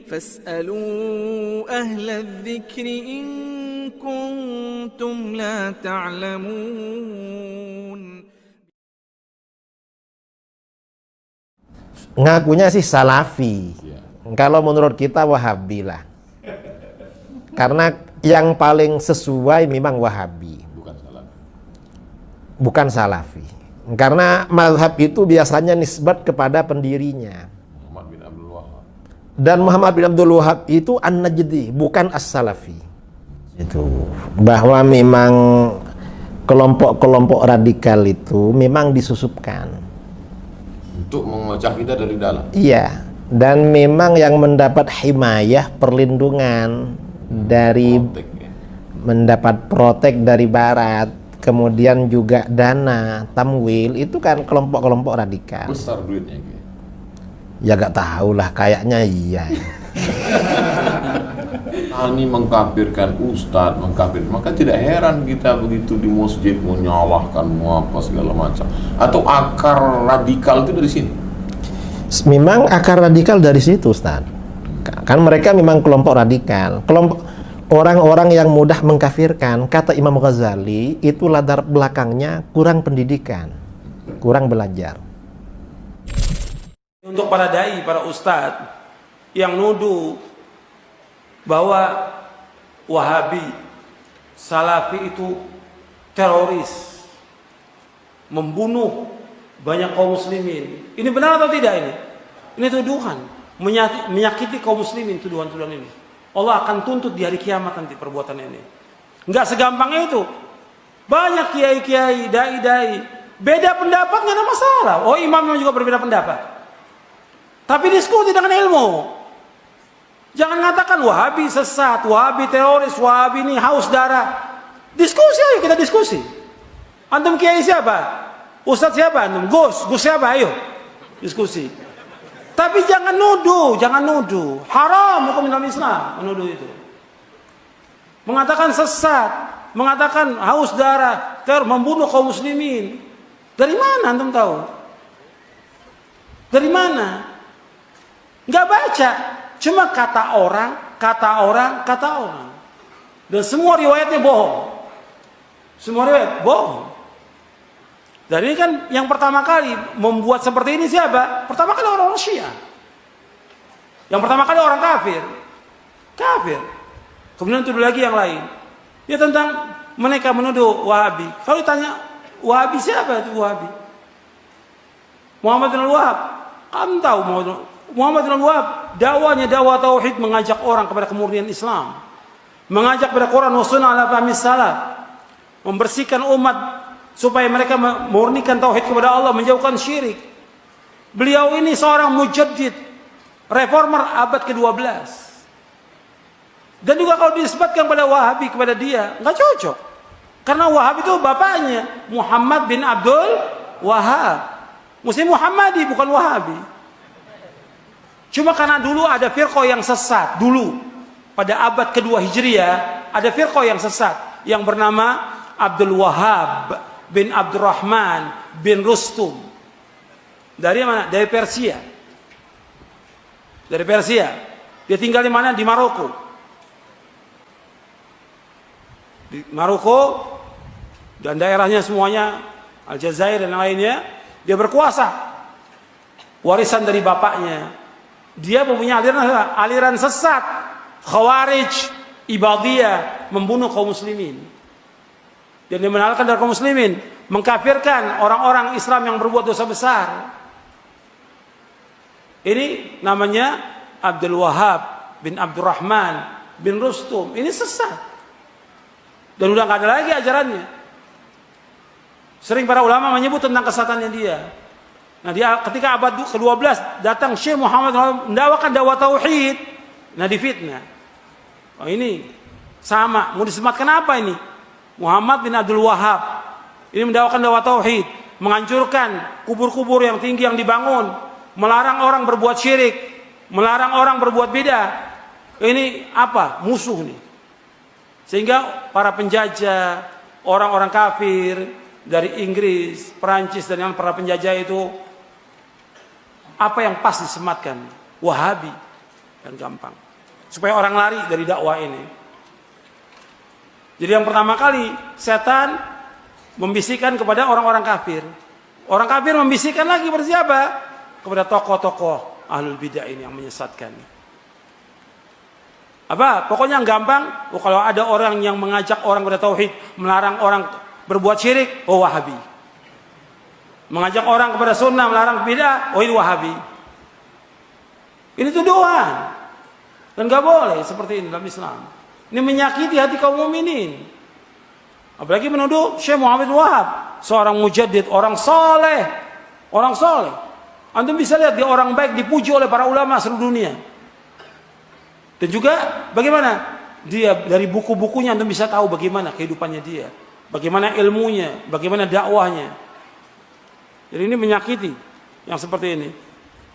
فاسألوا أهل الذكر إن كنتم لا تعلمون. Ngakunya sih Salafi. Kalau menurut kita Wahabi lah. Karena yang paling sesuai memang Wahabi. Bukan Salafi. Karena mazhab itu biasanya nisbat kepada pendirinya. Dan Muhammad bin Abdul Wahab itu An-Najdi, bukan As-Salafi. Itu bahwa memang kelompok-kelompok radikal itu memang disusupkan untuk memecah kita dari dalam. Iya, dan memang yang mendapat himayah, perlindungan dari mendapat protek dari barat, kemudian juga dana, tamwil, itu kan kelompok-kelompok radikal. Besar duitnya gitu. Ya gak tahu lah, kayaknya iya. Ini mengkafirkan ustadz, mengkafir, maka tidak heran kita begitu di masjid menyalahkan apa segala macam. Atau akar radikal itu dari sini? Memang akar radikal dari situ, Ustaz. Kan mereka memang kelompok radikal, kelompok orang-orang yang mudah mengkafirkan. Kata Imam Ghazali, itu latar belakangnya kurang pendidikan, kurang belajar. Untuk para dai, para ustadz yang nuduh bahwa Wahabi, Salafi itu teroris, membunuh banyak kaum muslimin. Ini benar atau tidak ini? Ini tuduhan, menyakiti kaum muslimin, tuduhan-tuduhan ini. Allah akan tuntut di hari kiamat nanti perbuatan ini. Enggak segampang itu. Banyak kiai-kiai, dai-dai, beda pendapat nggak ada masalah. Oh, imamnya juga berbeda pendapat. Tapi diskusi dengan ilmu. Jangan mengatakan Wahabi sesat, Wahabi teroris, Wahabi ini haus darah. Diskusi, ayo kita diskusi. Antum kiai siapa? Ustadz siapa antum? Gus siapa? Ayo diskusi. Tapi jangan nuduh, jangan nuduh. Haram hukum dalam Islam menuduh itu. Mengatakan sesat, mengatakan haus darah, teror, membunuh kaum muslimin. Dari mana antum tahu? Dari mana? Nggak baca, cuma kata orang. Dan semua riwayatnya bohong. Semua riwayat bohong. Dan ini kan yang pertama kali membuat seperti ini siapa? Pertama kali orang Syiah. Yang pertama kali orang kafir. Kemudian tuduh lagi yang lain. Ya tentang mereka menuduh Wahabi. Kalau ditanya Wahabi siapa itu Wahabi? Muhammad bin Wahab. Kamu tahu Muhammad bin Wahab dakwanya dakwah tauhid, mengajak orang kepada kemurnian Islam, mengajak kepada Quran wa sunnah ala fahmi salaf, membersihkan umat supaya mereka memurnikan tauhid kepada Allah, menjauhkan syirik. Beliau ini seorang mujaddid, reformer abad ke-12. Dan juga kalau disebutkan pada Wahabi kepada dia, nggak cocok. Karena Wahab itu bapaknya Muhammad bin Abdul Wahab. Mesti Muhammadi bukan Wahabi. Cuma karena dulu ada firqah yang sesat, dulu pada abad kedua Hijriah ada firqah yang sesat yang bernama Abdul Wahab bin Abdurrahman bin Rustum. Dari mana? Dari Persia. Dari Persia. Dia tinggal di mana? Di Maroko. Di Maroko dan daerahnya semuanya, Aljazair dan lainnya, dia berkuasa. Warisan dari bapaknya. Dia mempunyai aliran sesat, Khawarij, Ibadiyah, membunuh kaum muslimin. Dan dia menalkan dari kaum muslimin, mengkafirkan orang-orang Islam yang berbuat dosa besar. Ini namanya Abdul Wahab bin Abdurrahman bin Rustum. Ini sesat. Dan udah nggak ada lagi ajarannya. Sering para ulama menyebut tentang kesesatannya dia. Nah, dia ketika abad ke-12 datang Syekh Muhammad mendakwakan dakwah tauhid, nah difitnah. Oh, ini sama, mau disematkan apa ini? Muhammad bin Abdul Wahab ini mendakwakan dakwah tauhid, menghancurkan kubur-kubur yang tinggi yang dibangun, melarang orang berbuat syirik, melarang orang berbuat bidah. Ini apa? Musuh nih. Sehingga para penjajah, orang-orang kafir dari Inggris, Perancis dan yang para penjajah itu, apa yang pas disematkan? Wahabi. dan gampang. Supaya orang lari dari dakwah ini. Jadi yang pertama kali setan membisikkan kepada orang-orang kafir. Orang kafir membisikkan lagi kepada siapa? Kepada tokoh-tokoh ahlul bidah ini yang menyesatkan. Apa? Pokoknya yang gampang, kalau ada orang yang mengajak orang kepada tauhid, melarang orang berbuat syirik, oh Wahabi. Mengajak orang kepada sunnah, melarang bidah, oh ini Wahabi. Ini tuduhan. Dan gak boleh seperti ini dalam Islam. Ini menyakiti hati kaum mukminin. Apalagi menuduh Syekh Muhammad Wahab, seorang mujaddid, orang soleh. Orang soleh. Antum bisa lihat dia orang baik, dipuji oleh para ulama seluruh dunia. Dan juga bagaimana dia dari buku-bukunya antum bisa tahu bagaimana kehidupannya dia, bagaimana ilmunya, bagaimana dakwahnya. Jadi ini menyakiti yang seperti ini.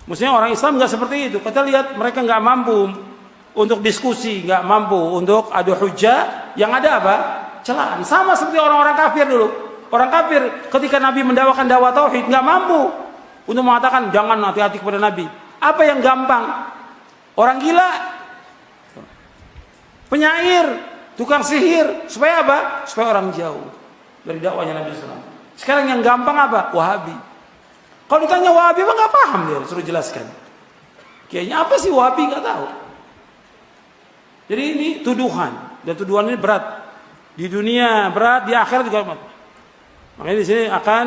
Maksudnya orang Islam nggak seperti itu. Kita lihat mereka nggak mampu untuk diskusi, nggak mampu untuk adu hujjah. Yang ada apa? Celaan. Sama seperti orang-orang kafir dulu. Orang kafir ketika Nabi mendakwakan dakwah tauhid nggak mampu untuk mengatakan jangan hati-hati kepada Nabi. Apa yang gampang? Orang gila, penyair, tukang sihir, supaya apa? Supaya orang jauh dari dakwahnya Nabi SAW. Sekarang yang gampang apa? Wahabi. Kalau ditanya Wahabi, emang nggak paham dia, suruh jelaskan. Kayaknya apa sih Wahabi, nggak tahu. Jadi ini tuduhan, dan tuduhan ini berat di dunia, berat di akhirat juga. Makanya di sini akan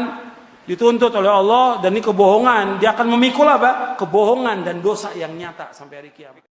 dituntut oleh Allah, dan ini kebohongan. Dia akan memikul apa? Kebohongan dan dosa yang nyata sampai hari kiamat.